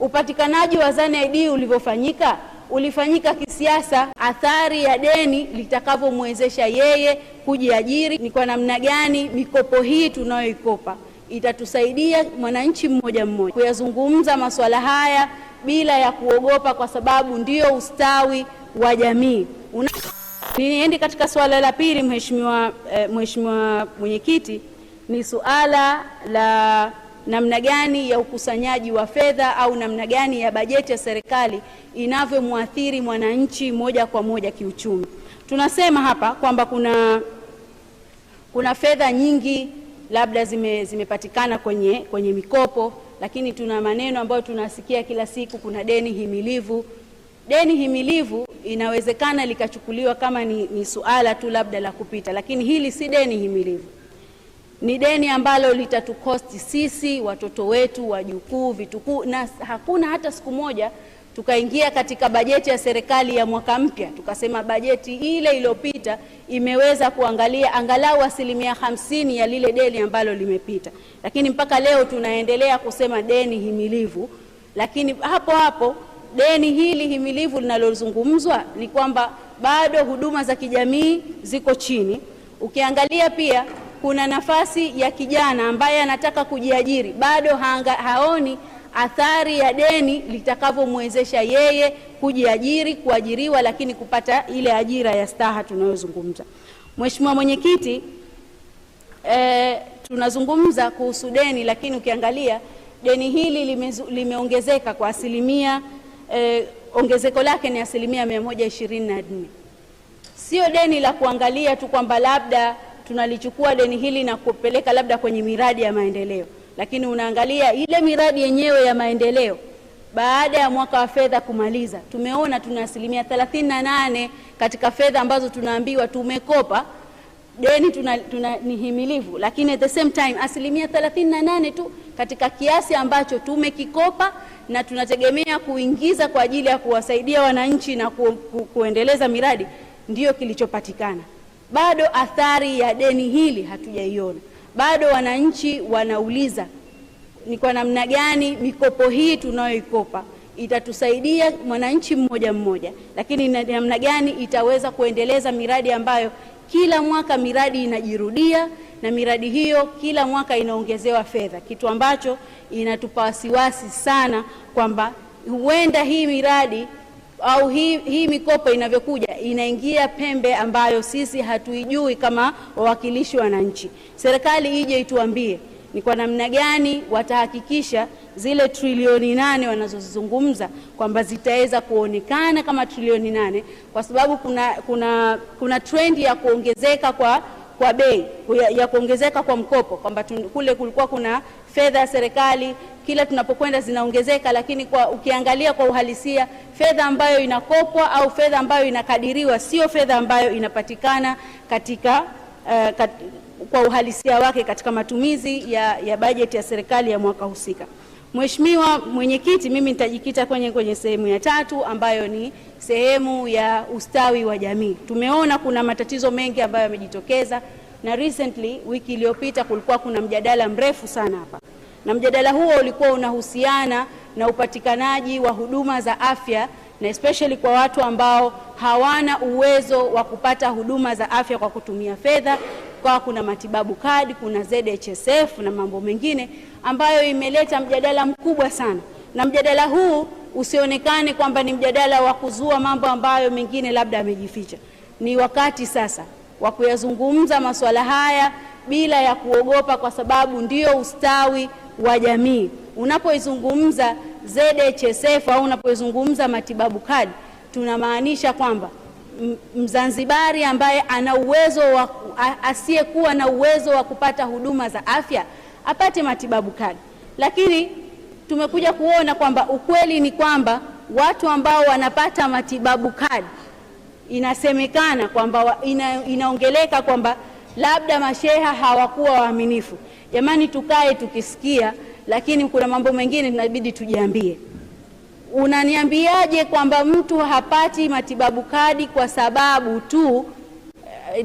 Upatikanaji wa ZANID ulivyofanyika, ulifanyika kisiasa. Athari ya deni litakavyomwezesha yeye kujiajiri, ni kwa namna gani mikopo hii tunayoikopa itatusaidia mwananchi mmoja mmoja kuyazungumza masuala haya bila ya kuogopa, kwa sababu ndio ustawi wa jamii. Niende katika swala la pili, Mheshimiwa Mwenyekiti, ni suala la namna gani ya ukusanyaji wa fedha au namna gani ya bajeti ya serikali inavyomwathiri mwananchi moja kwa moja kiuchumi. Tunasema hapa kwamba kuna fedha nyingi labda zimepatikana kwenye mikopo, lakini tuna maneno ambayo tunasikia kila siku, kuna deni himilivu. Deni himilivu inawezekana likachukuliwa kama ni suala tu labda la kupita, lakini hili si deni himilivu. Ni deni ambalo litatukosti sisi, watoto wetu, wajukuu, vitukuu, na hakuna hata siku moja tukaingia katika bajeti ya serikali ya mwaka mpya tukasema bajeti ile iliyopita imeweza kuangalia angalau 50% ya lile deni ambalo limepita. Lakini mpaka leo tunaendelea kusema deni himilivu. Lakini hapo deni hili himilivu linalozungumzwa ni kwamba bado huduma za kijamii ziko chini. Ukiangalia pia kuna nafasi ya kijana ambaye anataka kujiajiri, bado haoni athari ya deni litakavyomwezesha yeye kujiajiri, kuajiriwa, lakini kupata ile ajira ya staha tunayozungumza. Mheshimiwa Mwenyekiti, tunazungumza kuhusu deni, lakini ukiangalia deni hili limeongezeka kwa asilimia, ongezeko lake ni 124%. Sio deni la kuangalia tu kwamba labda tunalichukua deni hili na kupeleka labda kwenye miradi ya maendeleo, lakini unaangalia ile miradi yenyewe ya maendeleo baada ya mwaka wa fedha kumaliza, tumeona tuna 38% katika fedha ambazo tunaambiwa tumekopa deni ni himilivu, lakini at the same time 38% tu katika kiasi ambacho tumekikopa na tunategemea kuingiza kwa ajili ya kuwasaidia wananchi na kuendeleza miradi ndio kilichopatikana. Bado athari ya deni hili hatujaiona. Bado wananchi wanauliza ni kwa namna gani mikopo hii tunayoikopa itatusaidia mwananchi mmoja mmoja, lakini namna gani itaweza kuendeleza miradi ambayo kila mwaka miradi inajirudia na miradi hiyo kila mwaka inaongezewa fedha, kitu ambacho inatupa wasiwasi sana kwamba huenda hii miradi au hii mikopo inavyokuja inaingia pembe ambayo sisi hatuijui kama wawakilishi wa wananchi. Serikali ije ituambie ni kwa namna gani watahakikisha zile trilioni 8 wanazozungumza kwamba zitaweza kuonekana kama trilioni 8, kwa sababu kuna trend ya kuongezeka kwa bei, ya kuongezeka kwa mkopo, kwamba kule kulikuwa kuna fedha ya serikali kila tunapokwenda zinaongezeka, lakini ukiangalia kwa uhalisia fedha ambayo inakopwa au fedha ambayo inakadiriwa sio fedha ambayo inapatikana kwa uhalisia wake katika matumizi ya bajeti ya serikali ya mwaka husika. Mheshimiwa Mwenyekiti, mimi nitajikita kwenye sehemu ya 3 ambayo ni sehemu ya ustawi wa jamii. Tumeona kuna matatizo mengi ambayo yamejitokeza, na recently wiki iliyopita kulikuwa kuna mjadala mrefu sana hapa, na mjadala huo ulikuwa unahusiana na upatikanaji wa huduma za afya, na especially kwa watu ambao hawana uwezo wa kupata huduma za afya kwa kutumia fedha. Kwa kuna matibabu kadi, kuna ZHSF na mambo mengine ambayo imeleta mjadala mkubwa sana, na mjadala huu usionekane kwamba ni mjadala wa kuzua mambo ambayo mengine labda amejificha. Ni wakati sasa wa kuyazungumza masuala haya bila ya kuogopa, kwa sababu ndio ustawi wa jamii. Unapoizungumza ZHSF au unapoizungumza matibabu kadi, tunamaanisha kwamba Mzanzibari ambaye ana uwezo asiyekuwa na uwezo wa kupata huduma za afya apate matibabu kadi. Lakini tumekuja kuona kwamba ukweli ni kwamba watu ambao wanapata matibabu kadi, inasemekana kwamba inaongeleka kwamba labda masheha hawakuwa waaminifu. Jamani, tukae tukisikia, lakini kuna mambo mengine tunabidi tujiambie. Unaniambiaje kwamba mtu hapati matibabu kadi kwa sababu tu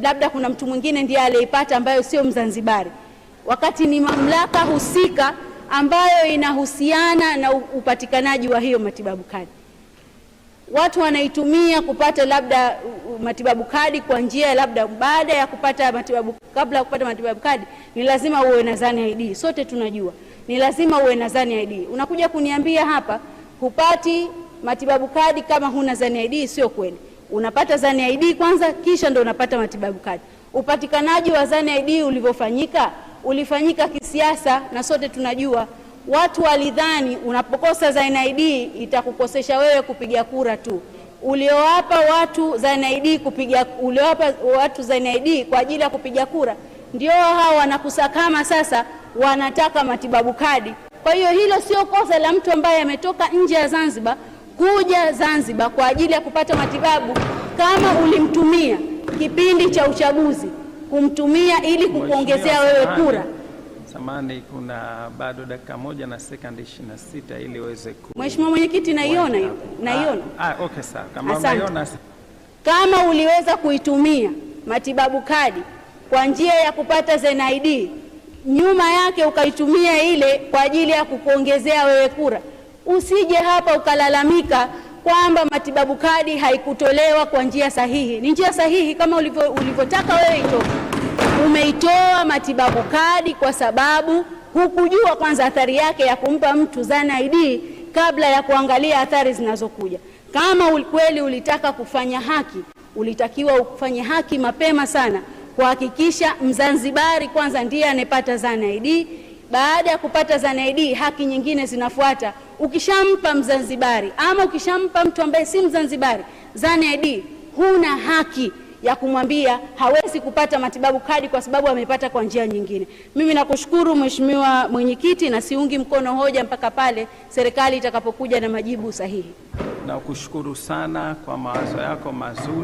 labda kuna mtu mwingine ndiye aliyepata ambayo sio Mzanzibari, wakati ni mamlaka husika ambayo inahusiana na upatikanaji wa hiyo matibabu kadi. Watu wanaitumia kupata labda matibabu kadi kwa njia labda baada ya kupata matibabu, kabla ya kupata matibabu kadi ni lazima uwe na ZAN ID. Sote tunajua ni lazima uwe na ZAN ID. Unakuja kuniambia hapa hupati matibabu kadi kama huna ZAN ID? Sio kweli. Unapata ZAN ID kwanza, kisha ndo unapata matibabu kadi. Upatikanaji wa ZAN ID ulifanyika kisiasa, na sote tunajua watu walidhani unapokosa ZAN ID itakukosesha wewe kupiga kura tu. Uliowapa watu ZAN ID kwa ajili ya kupiga kura ndio hao wanakusakama sasa, wanataka matibabu kadi. Kwa hiyo hilo sio kosa la mtu ambaye ametoka nje ya Zanzibar kuja Zanzibar kwa ajili ya kupata matibabu. Kama ulimtumia kipindi cha uchaguzi, kumtumia ili kukuongezea wewe kura. Samani, kuna bado dakika moja na sekunde 26 ili uweze Mheshimiwa Mwenyekiti, naiona hiyo. Naiona. Okay, sawa. Kama unaiona, kama uliweza kuitumia matibabu kadi kwa njia ya kupata ZAN ID, nyuma yake ukaitumia ile kwa ajili ya kukuongezea wewe kura, usije hapa ukalalamika kwamba matibabu kadi haikutolewa kwa njia sahihi. Ni njia sahihi kama ulivyotaka wewe itoke. Umeitoa matibabu kadi kwa sababu hukujua kwanza athari yake ya kumpa mtu ZAN ID kabla ya kuangalia athari zinazokuja. Kama kweli ulitaka kufanya haki, ulitakiwa ufanye haki mapema sana, kuhakikisha Mzanzibari kwanza ndiye anepata ZAN ID. Baada ya kupata ZAN ID, haki nyingine zinafuata. Ukishampa Mzanzibari ama ukishampa mtu ambaye si Mzanzibari ZAN ID, huna haki ya kumwambia hawezi kupata matibabu kadi kwa sababu amepata kwa njia nyingine. Mimi nakushukuru Mheshimiwa Mwenyekiti, na siungi mkono hoja mpaka pale serikali itakapokuja na majibu sahihi. Nakushukuru sana kwa mawazo yako mazuri.